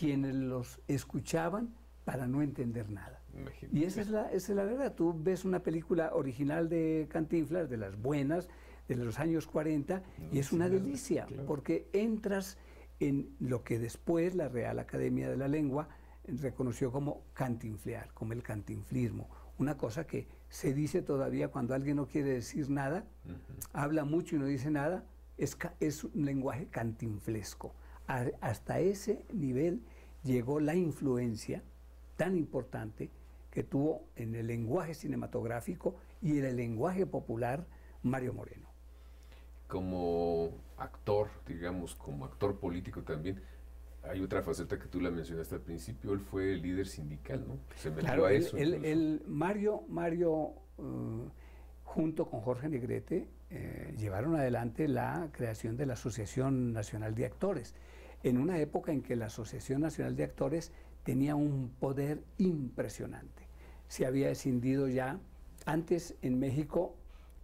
quienes los escuchaban para no entender nada. Imagínate. Y esa es la verdad. Tú ves una película original de Cantinflas, de las buenas, de los años 40, y es una delicia, claro, porque entras en lo que después la Real Academia de la Lengua reconoció como cantinflear, como el cantinflismo, una cosa que se dice todavía cuando alguien no quiere decir nada, habla mucho y no dice nada, es un lenguaje cantinflesco. Hasta ese nivel llegó la influencia tan importante que tuvo en el lenguaje cinematográfico y en el lenguaje popular Mario Moreno. Como actor, digamos, como actor político también, hay otra faceta que tú la mencionaste al principio, él fue el líder sindical, ¿no? Se metió Claro, a eso. Mario junto con Jorge Negrete, llevaron adelante la creación de la Asociación Nacional de Actores, en una época en que la Asociación Nacional de Actores tenía un poder impresionante. Se había escindido ya, antes en México,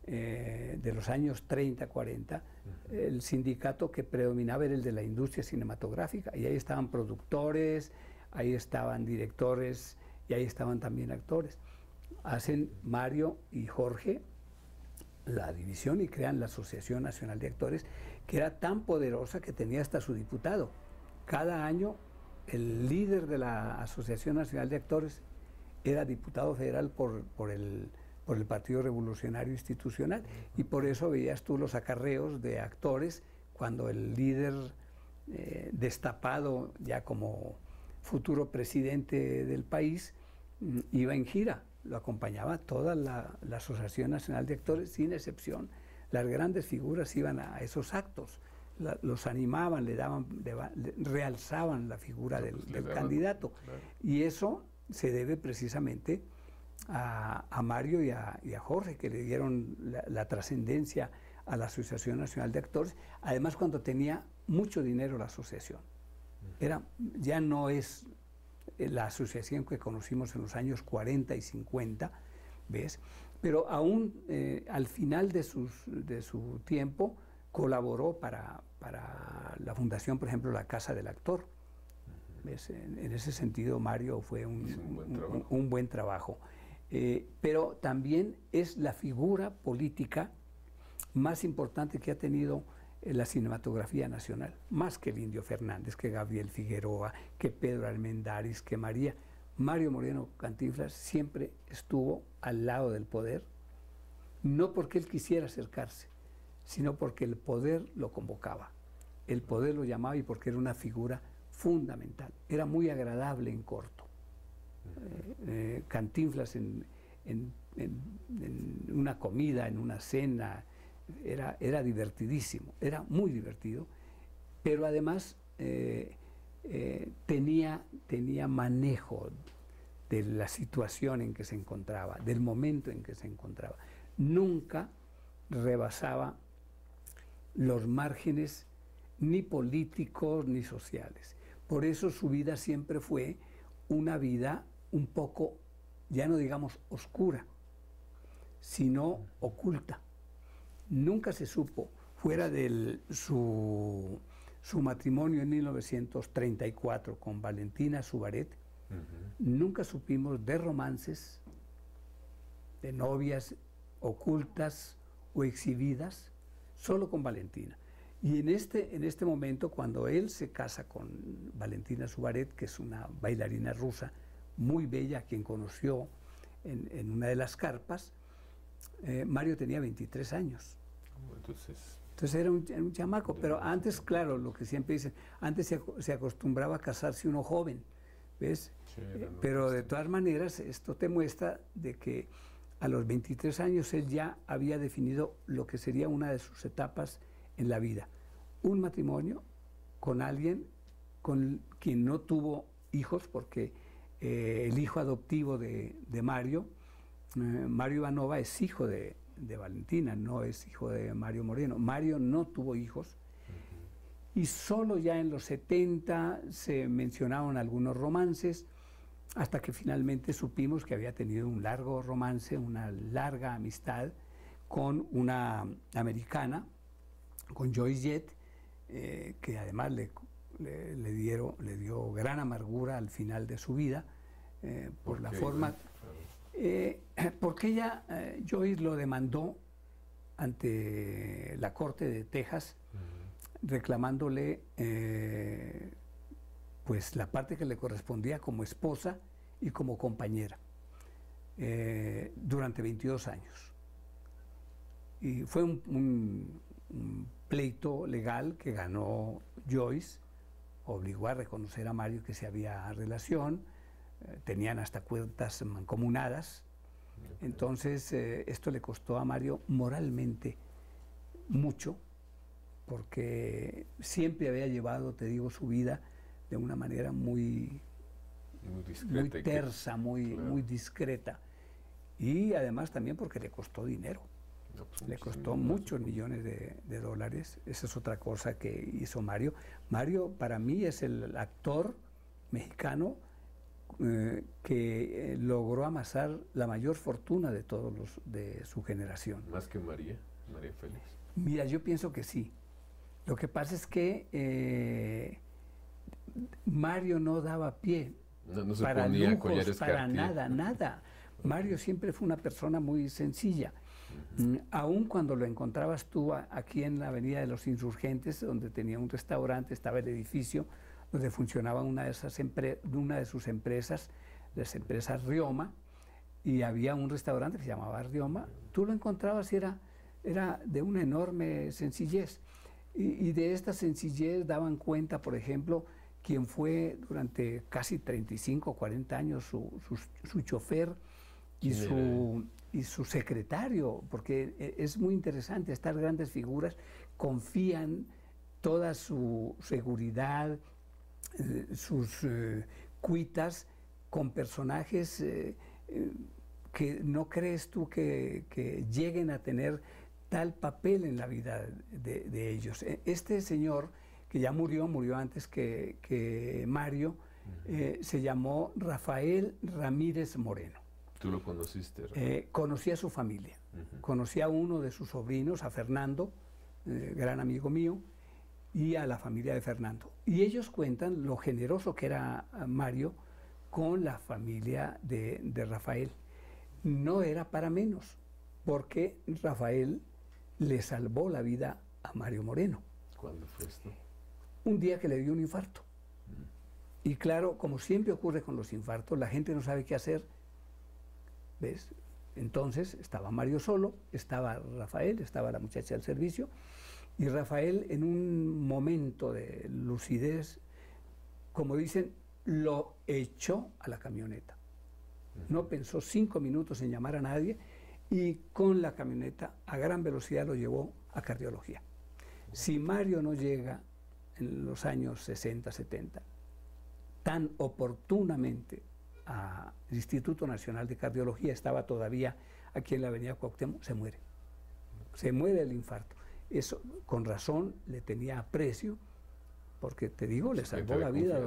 de los años 30, 40, el sindicato que predominaba era el de la industria cinematográfica, y ahí estaban productores, ahí estaban directores, y ahí estaban también actores. Hacen Mario y Jorge la división y crean la Asociación Nacional de Actores, que era tan poderosa que tenía hasta su diputado. Cada año el líder de la Asociación Nacional de Actores era diputado federal por el Partido Revolucionario Institucional, y por eso veías tú los acarreos de actores cuando el líder destapado ya como futuro presidente del país iba en gira. Lo acompañaba toda la Asociación Nacional de Actores, sin excepción. Las grandes figuras iban a esos actos, los animaban, realzaban la figura del candidato. Claro. Y eso se debe precisamente a Mario y a Jorge, que le dieron la trascendencia a la Asociación Nacional de Actores, además cuando tenía mucho dinero la asociación. Ya no es la asociación que conocimos en los años 40 y 50, ¿ves? Pero aún al final de su tiempo colaboró para la fundación, por ejemplo, la Casa del Actor. ¿Ves? En ese sentido, Mario fue un buen trabajo. Pero también es la figura política más importante que ha tenido la cinematografía nacional, más que el Indio Fernández, que Gabriel Figueroa, que Pedro Armendáriz, que María. Mario Moreno Cantinflas siempre estuvo al lado del poder, no porque él quisiera acercarse, sino porque el poder lo convocaba, el poder lo llamaba, y porque era una figura fundamental. Era muy agradable en corto. Cantinflas en una comida, en una cena, era divertidísimo, era muy divertido, pero además tenía manejo de la situación en que se encontraba, del momento en que se encontraba. Nunca rebasaba los márgenes ni políticos ni sociales. Por eso su vida siempre fue una vida un poco, ya no digamos oscura, sino oculta. Nunca se supo, fuera de su matrimonio en 1934 con Valentina Subaret, nunca supimos de romances, de novias ocultas o exhibidas, solo con Valentina. Y en este momento, cuando él se casa con Valentina Subaret, que es una bailarina rusa muy bella, a quien conoció en una de las carpas, Mario tenía 23 años. Entonces era un chamaco, pero antes, claro, lo que siempre dicen, antes se acostumbraba a casarse uno joven, ¿ves? Sí, pero de todas maneras, esto te muestra de que a los 23 años él ya había definido lo que sería una de sus etapas en la vida. Un matrimonio con alguien con quien no tuvo hijos, porque el hijo adoptivo de Mario, Mario Ivanova, es hijo de Valentina, no es hijo de Mario Moreno. Mario no tuvo hijos, y solo ya en los 70 se mencionaron algunos romances, hasta que finalmente supimos que había tenido un largo romance, una larga amistad con una americana, con Joyce Jett, que además le dio gran amargura al final de su vida por la forma... porque ella, Joyce lo demandó ante la Corte de Texas, reclamándole pues la parte que le correspondía como esposa y como compañera durante 22 años. Y fue un pleito legal que ganó Joyce, obligó a reconocer a Mario que se había relación, tenían hasta cuentas mancomunadas. Entonces esto le costó a Mario moralmente mucho, porque siempre había llevado, te digo, su vida de una manera muy tersa, muy discreta, y además también porque le costó dinero. No, pues le costó muchos millones de dólares. Esa es otra cosa que hizo Mario. Mario para mí es el actor mexicano que logró amasar la mayor fortuna de todos los de su generación. ¿Más que María Félix? Mira, yo pienso que sí. Lo que pasa es que Mario no daba pie no se para ponía lujos, collares para Cartier. nada. Mario siempre fue una persona muy sencilla. Aún cuando lo encontrabas tú aquí en la Avenida de los Insurgentes, donde tenía un restaurante, estaba el edificio donde funcionaba una de sus empresas, las empresas Rioma, y había un restaurante que se llamaba Rioma, tú lo encontrabas y era de una enorme sencillez. Y de esta sencillez daban cuenta, por ejemplo, quien fue durante casi 35 o 40 años su chofer y su secretario, porque es muy interesante, estas grandes figuras confían toda su seguridad, sus cuitas con personajes que no crees tú que lleguen a tener tal papel en la vida de ellos. Este señor, que ya murió antes que Mario, se llamó Rafael Ramírez Moreno. ¿Tú lo conociste? Conocí a su familia, conocí a uno de sus sobrinos, a Fernando, gran amigo mío, y a la familia de Fernando. Y ellos cuentan lo generoso que era Mario con la familia de Rafael. No era para menos, porque Rafael le salvó la vida a Mario Moreno. ¿Cuándo fue esto? Un día que le dio un infarto. Y claro, como siempre ocurre con los infartos, la gente no sabe qué hacer. ¿Ves? Entonces estaba Mario solo, estaba Rafael, estaba la muchacha del servicio, y Rafael, en un momento de lucidez, como dicen, lo echó a la camioneta. No pensó 5 minutos en llamar a nadie, y con la camioneta a gran velocidad lo llevó a cardiología. Si Mario no llega en los años 60, 70, tan oportunamente al Instituto Nacional de Cardiología, estaba todavía aquí en la Avenida Cuauhtémoc, se muere. Se muere del infarto. Eso, con razón, le tenía aprecio, porque te digo, le salvó la vida a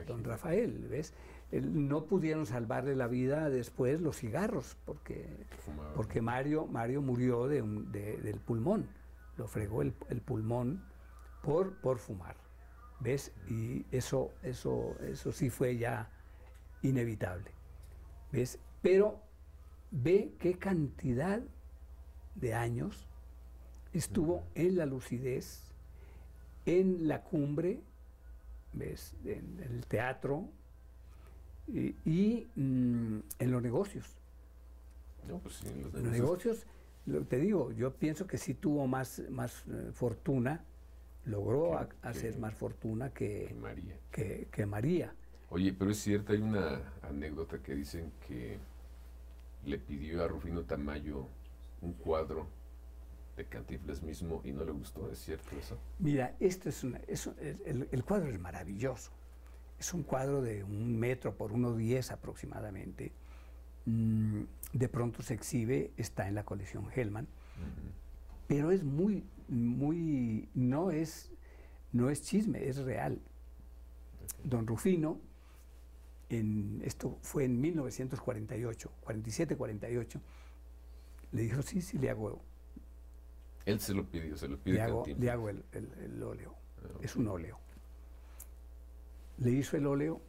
don Rafael, ¿ves? No pudieron salvarle la vida después los cigarros, porque Mario murió del pulmón, lo fregó el pulmón por fumar, ¿ves? Y eso sí fue ya inevitable, ¿ves? Pero ve qué cantidad de años estuvo en la lucidez, en la cumbre, ¿ves? En el teatro y en los negocios. No, pues sí, en los negocios, te digo, yo pienso que sí tuvo más fortuna, logró hacer más fortuna que María. Oye, pero es cierto, hay una anécdota que dicen que le pidió a Rufino Tamayo un cuadro de Cantinflas mismo y no le gustó. ¿Es cierto eso? Mira, el cuadro es maravilloso. Es un cuadro de 1 metro por 1,10 aproximadamente. De pronto se exhibe, está en la colección Hellman, pero es no es chisme, es real. Don Rufino, esto fue en 1948, 47-48, le dijo, sí, le hago. Él se lo pidió le hago el óleo. Es un óleo. le hizo el óleo